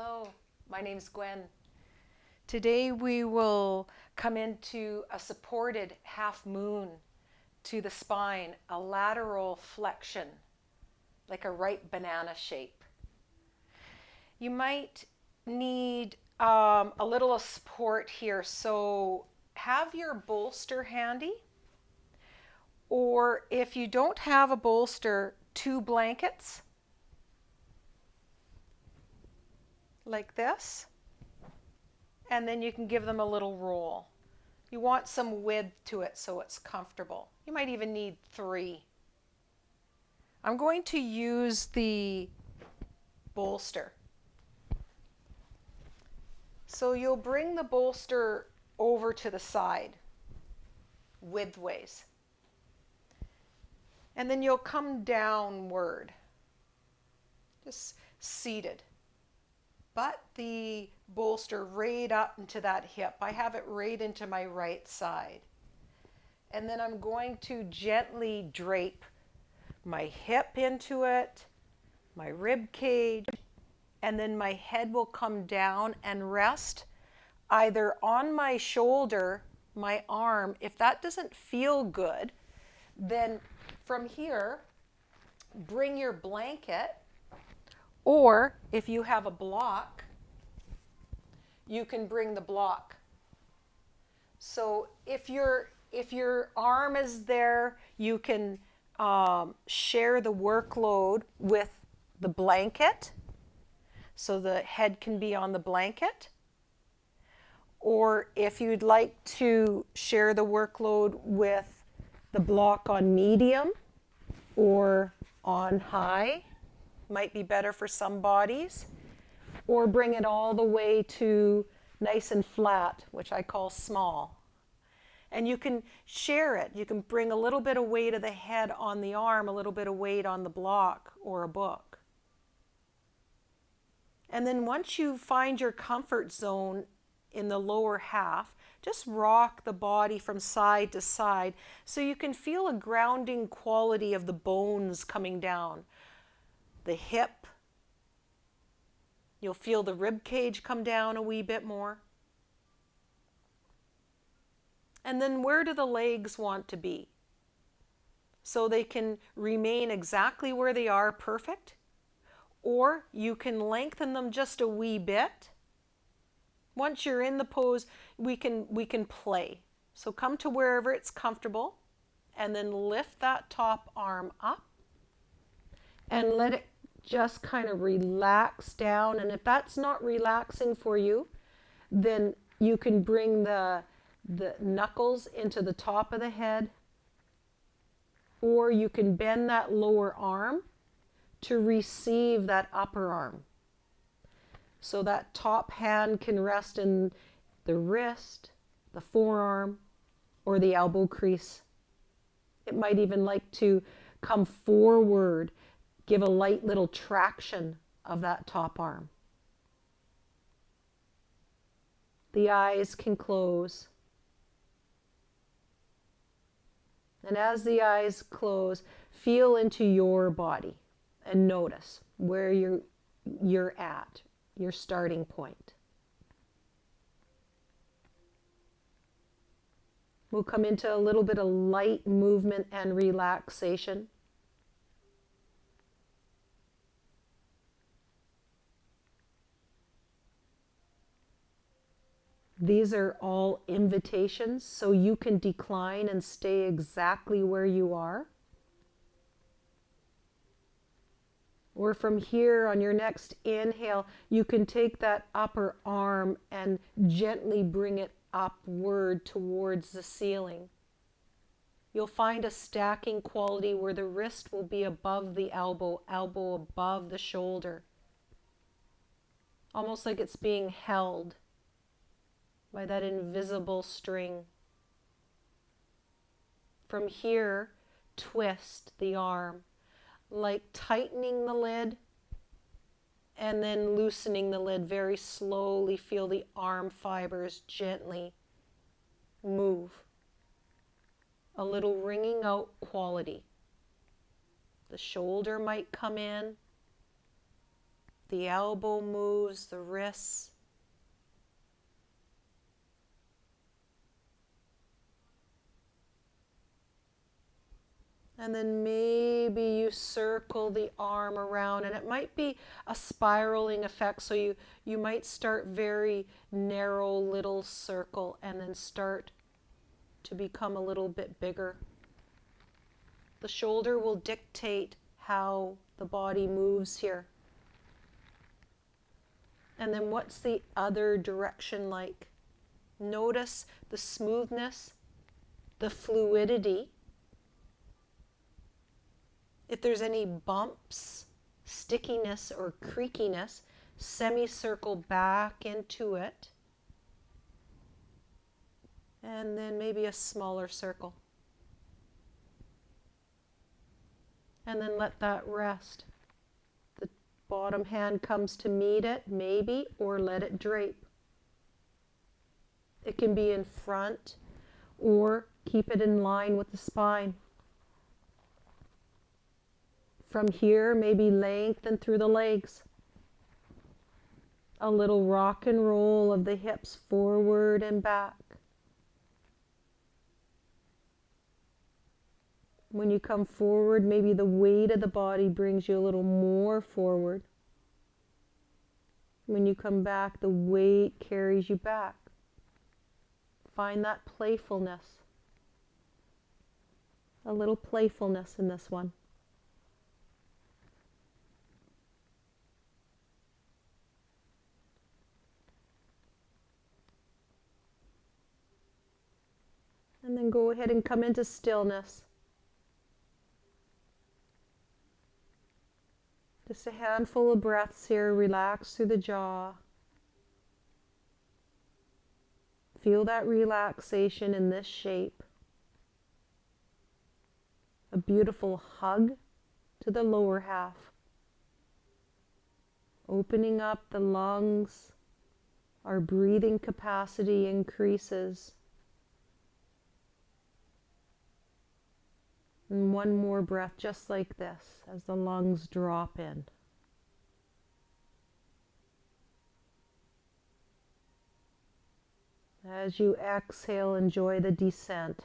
Hello, my name's Gwen. Today we will come into a supported half moon to the spine, a lateral flexion, like a ripe banana shape. You might need a little support here, so have your bolster handy, or if you don't have a bolster, 2 blankets like this, and then you can give them a little roll. You want some width to it so it's comfortable. You might even need 3. I'm going to use the bolster. So you'll bring the bolster over to the side, widthways. And then you'll come downward, just seated. Butt the bolster right up into that hip. I have it right into my right side. And then I'm going to gently drape my hip into it, my rib cage, and then my head will come down and rest either on my shoulder, my arm. If that doesn't feel good, then from here, bring your blanket, or if you have a block, you can bring the block. So if your arm is there, you can share the workload with the blanket, so the head can be on the blanket. Or if you'd like to share the workload with the block on medium or on high, might be better for some bodies, or bring it all the way to nice and flat, which I call small. And you can share it. You can bring a little bit of weight of the head on the arm, a little bit of weight on the block or a book. And then once you find your comfort zone in the lower half, just rock the body from side to side so you can feel a grounding quality of the bones coming down. The hip, you'll feel the rib cage come down a wee bit more. And then where do the legs want to be? So they can remain exactly where they are, perfect. Or you can lengthen them just a wee bit. Once you're in the pose, we can play. So come to wherever it's comfortable and then lift that top arm up and let it just kind of relax down. And if that's not relaxing for you, then you can bring the knuckles into the top of the head, or you can bend that lower arm to receive that upper arm. So that top hand can rest in the wrist, the forearm, or the elbow crease. It might even like to come forward, give a light little traction of that top arm. The eyes can close. And as the eyes close, feel into your body and notice where you're at, your starting point. We'll come into a little bit of light movement and relaxation. These are all invitations, so you can decline and stay exactly where you are. Or from here, on your next inhale, you can take that upper arm and gently bring it upward towards the ceiling. You'll find a stacking quality where the wrist will be above the elbow, elbow above the shoulder. Almost like it's being held by that invisible string. From here, twist the arm, like tightening the lid and then loosening the lid very slowly. Feel the arm fibers gently move. A little wringing out quality. The shoulder might come in. The elbow moves, the wrists. And then maybe you circle the arm around, and it might be a spiraling effect. So you might start very narrow little circle and then start to become a little bit bigger. The shoulder will dictate how the body moves here. And then what's the other direction like? Notice the smoothness, the fluidity. If there's any bumps, stickiness, or creakiness, semicircle back into it. And then maybe a smaller circle. And then let that rest. The bottom hand comes to meet it, maybe, or let it drape. It can be in front, or keep it in line with the spine. From here, maybe lengthen through the legs. A little rock and roll of the hips forward and back. When you come forward, maybe the weight of the body brings you a little more forward. When you come back, the weight carries you back. Find that playfulness. A little playfulness in this one. And then go ahead and come into stillness. Just a handful of breaths here. Relax through the jaw. Feel that relaxation in this shape. A beautiful hug to the lower half. Opening up the lungs, our breathing capacity increases. And one more breath just like this as the lungs drop in. As you exhale, enjoy the descent.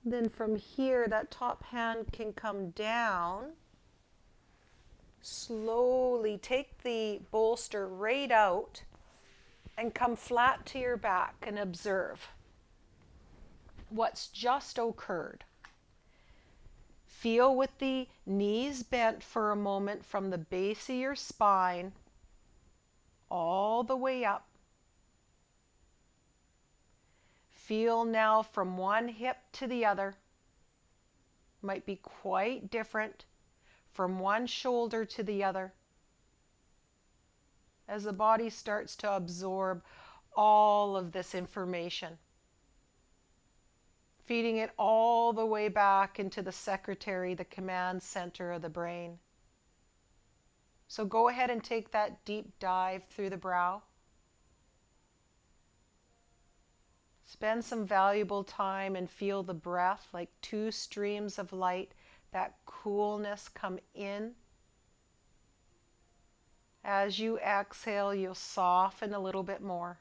Then from here, that top hand can come down. Slowly take the bolster right out and come flat to your back and observe what's just occurred. Feel with the knees bent for a moment from the base of your spine all the way up. Feel now from one hip to the other. Might be quite different from one shoulder to the other. As the body starts to absorb all of this information. Feeding it all the way back into the secretary, the command center of the brain. So go ahead and take that deep dive through the brow. Spend some valuable time and feel the breath like two streams of light, that coolness come in. As you exhale, you'll soften a little bit more.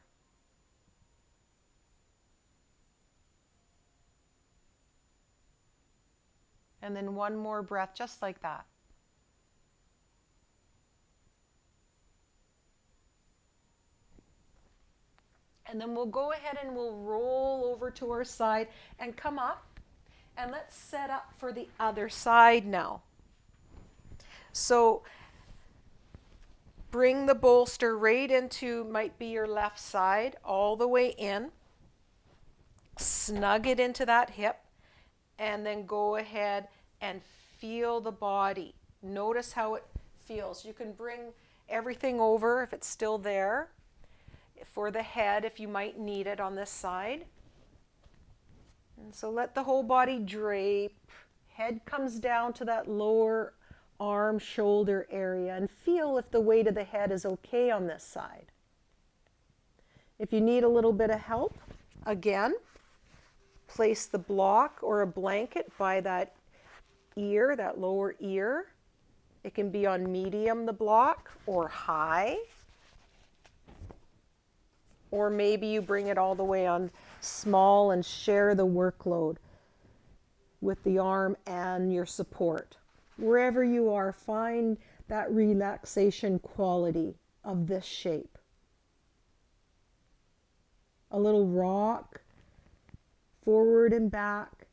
And then one more breath just like that. And then we'll go ahead and we'll roll over to our side and come up. And let's set up for the other side now. So bring the bolster right into, might be your left side, all the way in. Snug it into that hip. And then go ahead and feel the body. Notice how it feels. You can bring everything over if it's still there. For the head, if you might need it on this side. And so let the whole body drape. Head comes down to that lower arm, shoulder area, and feel if the weight of the head is okay on this side. If you need a little bit of help, again, place the block or a blanket by that ear, that lower ear. It can be on medium, the block, or high. Or maybe you bring it all the way on small and share the workload with the arm and your support. Wherever you are, find that relaxation quality of this shape. A little rock, forward and back.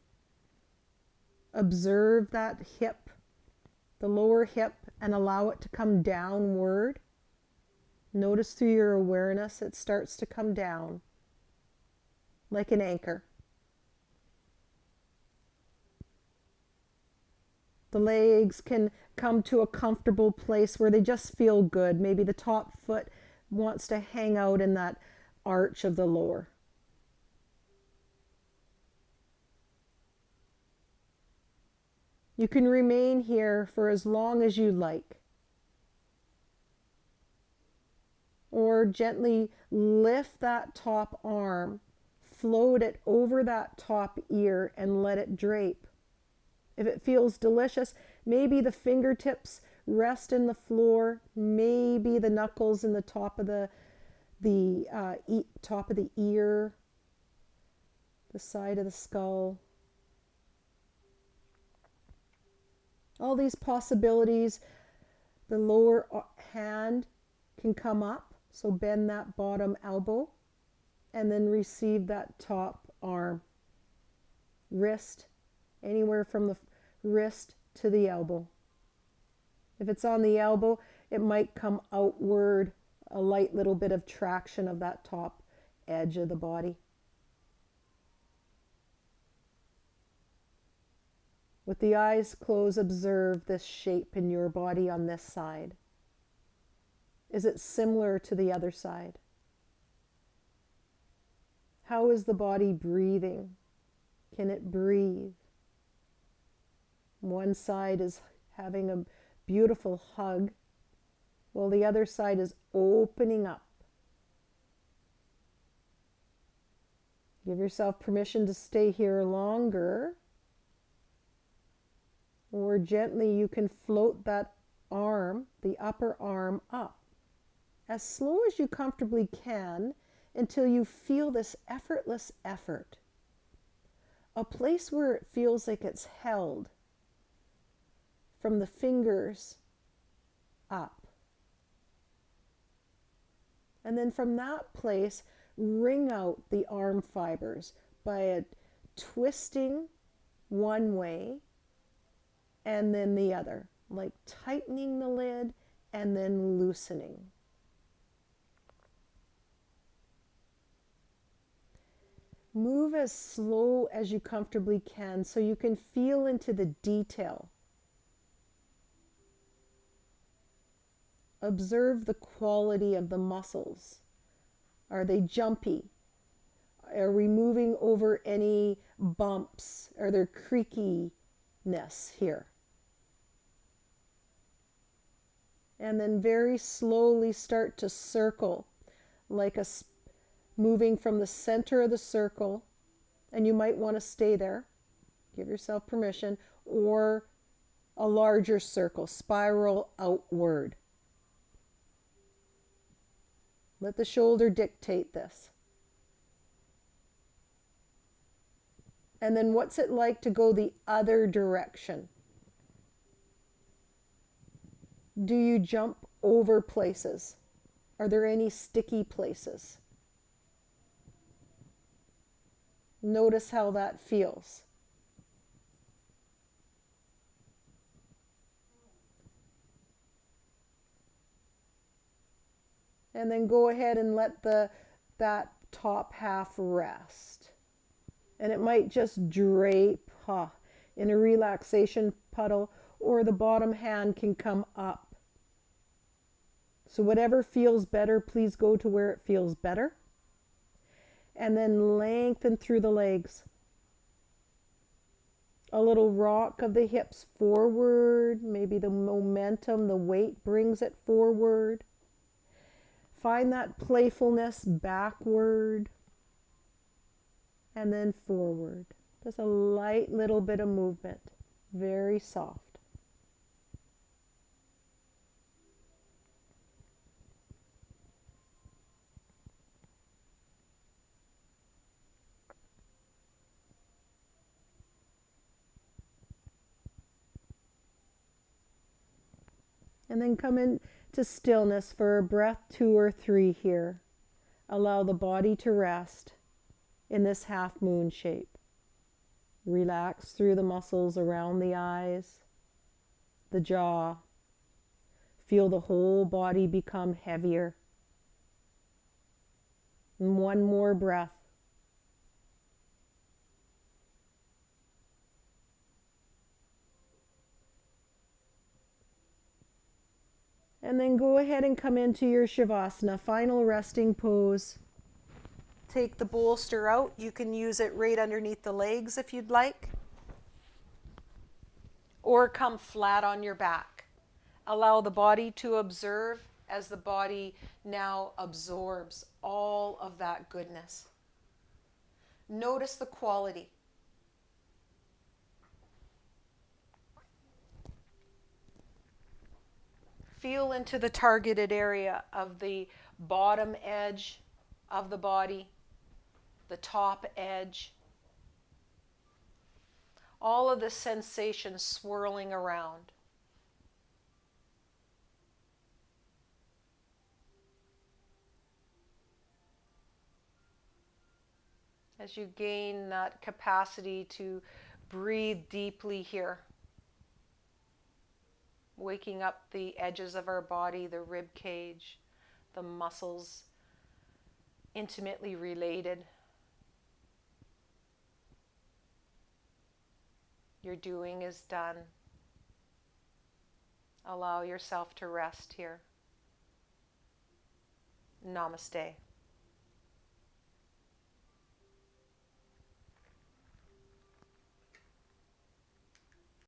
Observe that hip, the lower hip, and allow it to come downward. Notice through your awareness it starts to come down like an anchor. The legs can come to a comfortable place where they just feel good. Maybe the top foot wants to hang out in that arch of the lower. You can remain here for as long as you like. Or gently lift that top arm, float it over that top ear and let it drape. If it feels delicious, maybe the fingertips rest in the floor, maybe the knuckles in the top of the top of the ear, the side of the skull. All these possibilities. The lower hand can come up. So bend that bottom elbow and then receive that top arm. Wrist, anywhere from the wrist to the elbow. If it's on the elbow, it might come outward, a light little bit of traction of that top edge of the body. With the eyes closed, observe this shape in your body on this side. Is it similar to the other side? How is the body breathing? Can it breathe? One side is having a beautiful hug, while the other side is opening up. Give yourself permission to stay here longer, or gently you can float that arm, the upper arm, up as slow as you comfortably can until you feel this effortless effort. A place where it feels like it's held from the fingers up. And then from that place, wring out the arm fibers by twisting one way and then the other, like tightening the lid and then loosening. Move as slow as you comfortably can so you can feel into the detail. Observe the quality of the muscles. Are they jumpy? Are we moving over any bumps? Are there creakiness here? And then very slowly start to circle, like moving from the center of the circle, and you might want to stay there. Give yourself permission, or a larger circle, spiral outward. Let the shoulder dictate this. And then what's it like to go the other direction? Do you jump over places? Are there any sticky places? Notice how that feels. And then go ahead and let that top half rest. And it might just drape in a relaxation puddle, or the bottom hand can come up. So whatever feels better, please go to where it feels better. And then lengthen through the legs. A little rock of the hips forward, maybe the momentum, the weight brings it forward. Find that playfulness backward and then forward. Just a light little bit of movement very soft. And then come into stillness for a breath 2 or 3 here. Allow the body to rest in this half moon shape. Relax through the muscles around the eyes, the jaw. Feel the whole body become heavier. And one more breath. And then go ahead and come into your Shavasana, final resting pose. Take the bolster out. You can use it right underneath the legs if you'd like. Or come flat on your back. Allow the body to observe as the body now absorbs all of that goodness. Notice the quality. Feel into the targeted area of the bottom edge of the body, the top edge. All of the sensations swirling around. As you gain that capacity to breathe deeply here. Waking up the edges of our body, the rib cage, the muscles intimately related. Your doing is done. Allow yourself to rest here. Namaste.